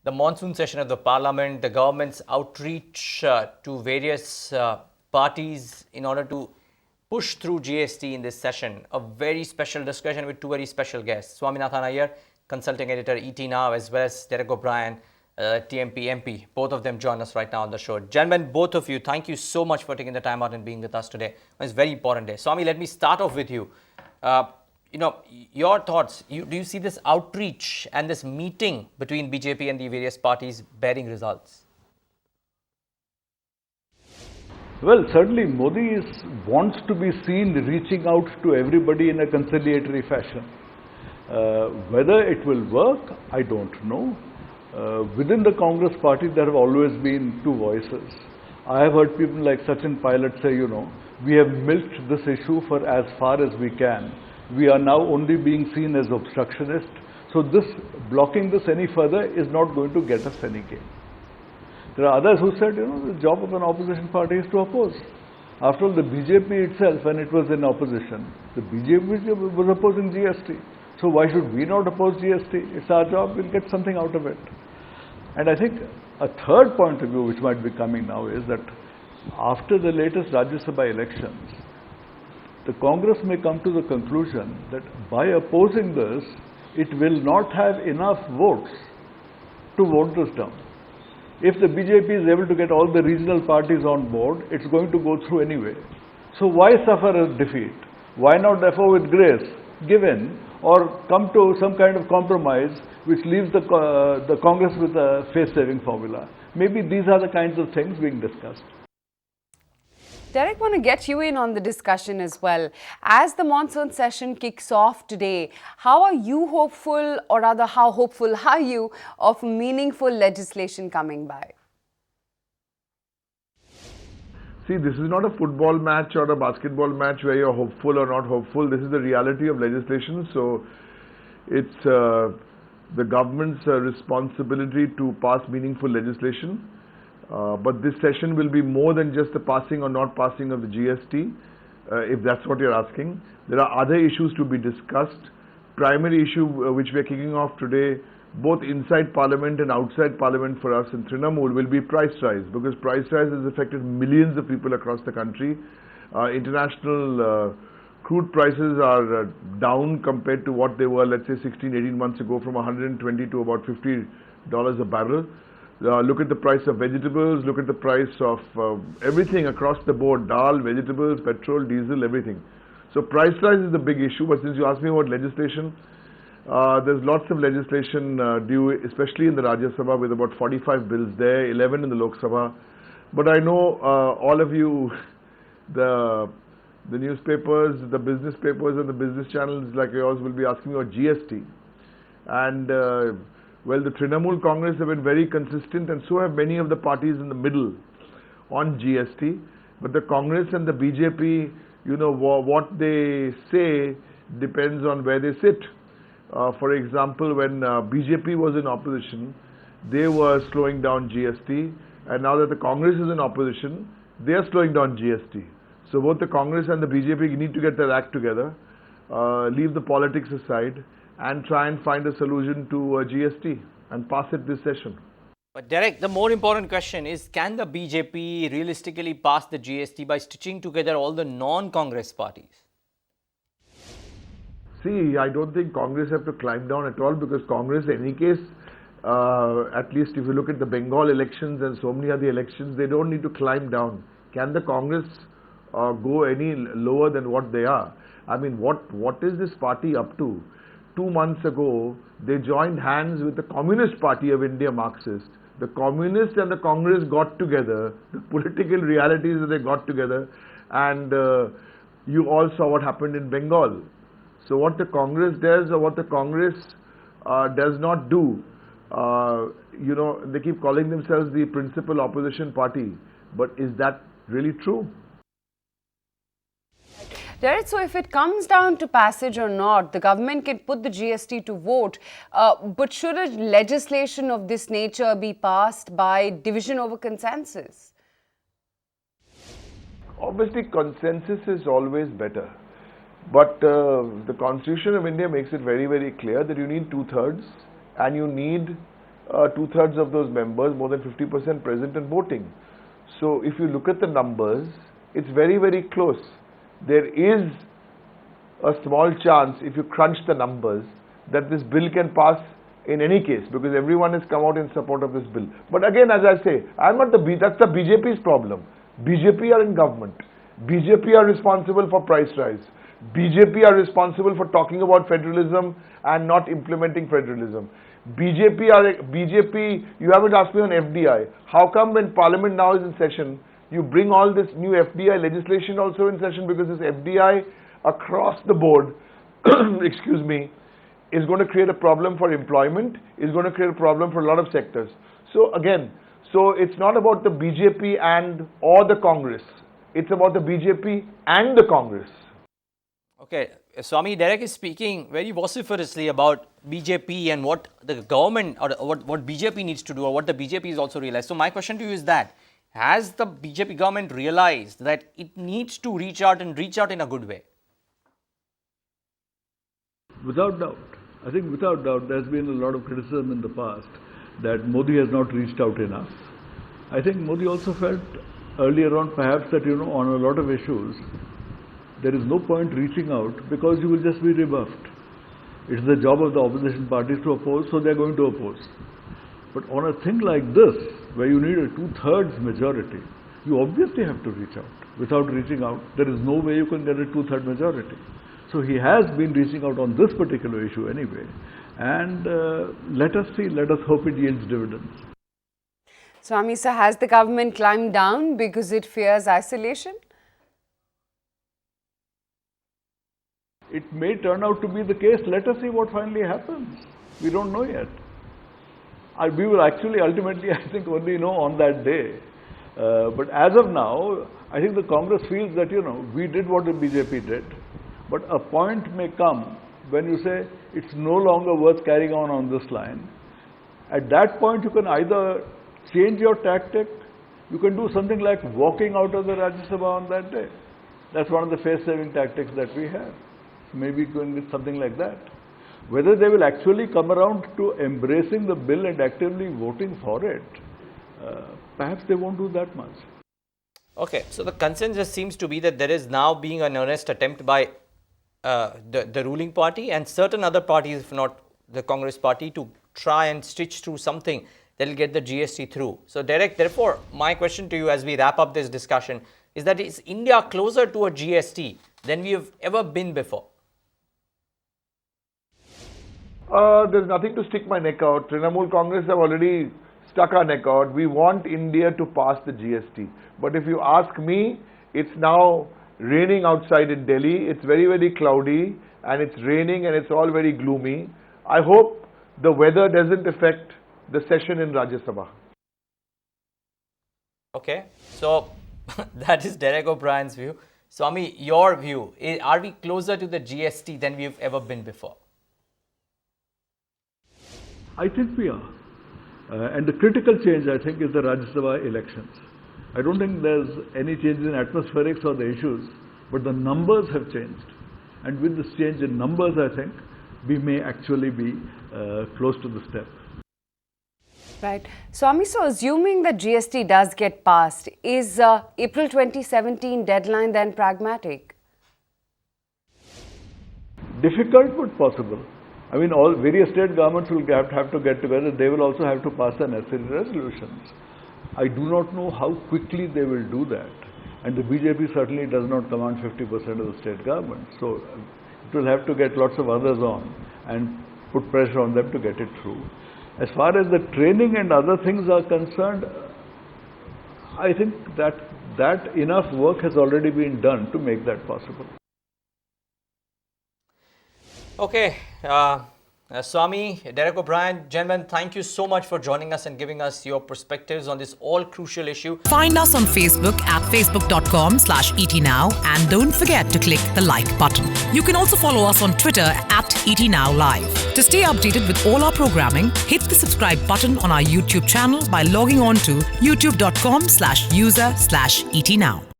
The monsoon session of the parliament, the government's outreach to various parties in order to push through GST in this session. A very special discussion with two very special guests, Swaminathan Aiyar, consulting editor ET Now, as well as Derek O Brien, TMP MP. Both of them join us right now on the show. Gentlemen, both of you, thank you so much for taking the time out and being with us today. It's a very important day. Swami, let me start off with you. Your thoughts. Do you see this outreach and this meeting between BJP and the various parties bearing results? Well, certainly Modi wants to be seen reaching out to everybody in a conciliatory fashion. Whether it will work, I don't know. Within the Congress party, there have always been two voices. I have heard people like Sachin Pilot say, we have milked this issue for as far as we can. We are now only being seen as obstructionist. So blocking this any further is not going to get us any gain. There are others who said, the job of an opposition party is to oppose. After all, the BJP itself, when it was in opposition, the BJP was opposing GST. So why should we not oppose GST? It's our job, we'll get something out of it. And I think a third point of view which might be coming now is that after the latest Rajya Sabha elections, the Congress may come to the conclusion that by opposing this, it will not have enough votes to vote this down. If the BJP is able to get all the regional parties on board, it's going to go through anyway. So why suffer a defeat? Why not therefore with grace give in or come to some kind of compromise which leaves the Congress with a face-saving formula? Maybe these are the kinds of things being discussed. Derek, I want to get you in on the discussion as well. As the monsoon session kicks off today, how are you hopeful, or rather how hopeful are you of meaningful legislation coming by? See, this is not a football match or a basketball match where you're hopeful or not hopeful. This is the reality of legislation. So it's the government's responsibility to pass meaningful legislation. But this session will be more than just the passing or not passing of the GST, if that's what you're asking. There are other issues to be discussed. Primary issue which we are kicking off today, both inside Parliament and outside Parliament for us in Trinamool, will be price rise, because price rise has affected millions of people across the country. International crude prices are down compared to what they were, let's say, 16, 18 months ago, from 120 to about $50 a barrel. Look at the price of vegetables, look at the price of everything across the board, dal, vegetables, petrol, diesel, everything. So price rise is the big issue, but since you asked me about legislation, there's lots of legislation due, especially in the Rajya Sabha, with about 45 bills there, 11 in the Lok Sabha. But I know all of you, the newspapers, the business papers and the business channels like yours will be asking about GST. And well, the Trinamool Congress have been very consistent, and so have many of the parties in the middle on GST. But the Congress and the BJP, what they say depends on where they sit. For example, when BJP was in opposition, they were slowing down GST, and now that the Congress is in opposition, they are slowing down GST. So both the Congress and the BJP need to get their act together, leave the politics aside, and try and find a solution to GST and pass it this session. But Derek, the more important question is, can the BJP realistically pass the GST by stitching together all the non-Congress parties? See, I don't think Congress have to climb down at all, because Congress, in any case, at least if you look at the Bengal elections and so many other elections, they don't need to climb down. Can the Congress go any lower than what they are? I mean, what is this party up to? 2 months ago, they joined hands with the Communist Party of India, Marxist. The Communists and the Congress got together, the political realities that they got together, and you all saw what happened in Bengal. So what the Congress does or what the Congress does not do, they keep calling themselves the principal opposition party, but is that really true? Derek, so if it comes down to passage or not, the government can put the GST to vote, but should a legislation of this nature be passed by division over consensus? Obviously, consensus is always better. But the Constitution of India makes it very, very clear that you need 2/3 and you need two-thirds of those members, more than 50% present and voting. So if you look at the numbers, it's very, very close. There is a small chance, if you crunch the numbers, that this bill can pass in any case, because everyone has come out in support of this bill. But again, as I say, that's the BJP's problem. BJP are in government. BJP are responsible for price rise. BJP are responsible for talking about federalism and not implementing federalism. BJP, you haven't asked me on FDI. How come when Parliament now is in session, you bring all this new FDI legislation also in session, because this FDI across the board, excuse me, is going to create a problem for employment, is going to create a problem for a lot of sectors. So again, it's not about the BJP and or the Congress. It's about the BJP and the Congress. Okay, Swami, Derek is speaking very vociferously about BJP and what the government or what BJP needs to do, or what the BJP has also realized. So my question to you is that, has the BJP government realized that it needs to reach out and reach out in a good way? Without doubt. I think without doubt there's been a lot of criticism in the past that Modi has not reached out enough. I think Modi also felt earlier on perhaps that, on a lot of issues, there is no point reaching out because you will just be rebuffed. It's the job of the opposition parties to oppose, so they're going to oppose. But on a thing like this, where you need a two-thirds majority, you obviously have to reach out. Without reaching out, there is no way you can get a two-third majority. So he has been reaching out on this particular issue anyway. And let us see, let us hope it yields dividends. Swami, sir, has the government climbed down because it fears isolation? It may turn out to be the case. Let us see what finally happens. We don't know yet. We will actually ultimately, I think, only know on that day. But as of now, I think the Congress feels that, we did what the BJP did. But a point may come when you say it's no longer worth carrying on this line. At that point, you can either change your tactic, you can do something like walking out of the Rajya Sabha on that day. That's one of the face-saving tactics that we have. Maybe going with something like that. Whether they will actually come around to embracing the bill and actively voting for it, perhaps they won't do that much. Okay, so the consensus seems to be that there is now being an earnest attempt by the ruling party and certain other parties, if not the Congress party, to try and stitch through something that will get the GST through. So Derek, therefore, my question to you as we wrap up this discussion is that, is India closer to a GST than we have ever been before? There's nothing to stick my neck out. Trinamool Congress have already stuck our neck out. We want India to pass the GST. But if you ask me, it's now raining outside in Delhi. It's very, very cloudy and it's raining and it's all very gloomy. I hope the weather doesn't affect the session in Rajya Sabha. Okay, so that is Derek O Brien's view. Swami, your view, are we closer to the GST than we've ever been before? I think we are. And the critical change, I think, is the Rajya Sabha elections. I don't think there's any change in atmospherics or the issues, but the numbers have changed. And with this change in numbers, I think, we may actually be close to the step. Right. Swami, so assuming that GST does get passed, is April 2017 deadline then pragmatic? Difficult but possible. I mean, all various state governments will have to get together. They will also have to pass the necessary resolutions. I do not know how quickly they will do that. And the BJP certainly does not command 50% of the state government. So it will have to get lots of others on and put pressure on them to get it through. As far as the training and other things are concerned, I think that enough work has already been done to make that possible. Okay, Swami, Derek O Brien, gentlemen, thank you so much for joining us and giving us your perspectives on this all crucial issue. Find us on Facebook at facebook.com/ETNow and don't forget to click the like button. You can also follow us on Twitter at ETNowLive. To stay updated with all our programming, hit the subscribe button on our YouTube channel by logging on to youtube.com/user/ETNow.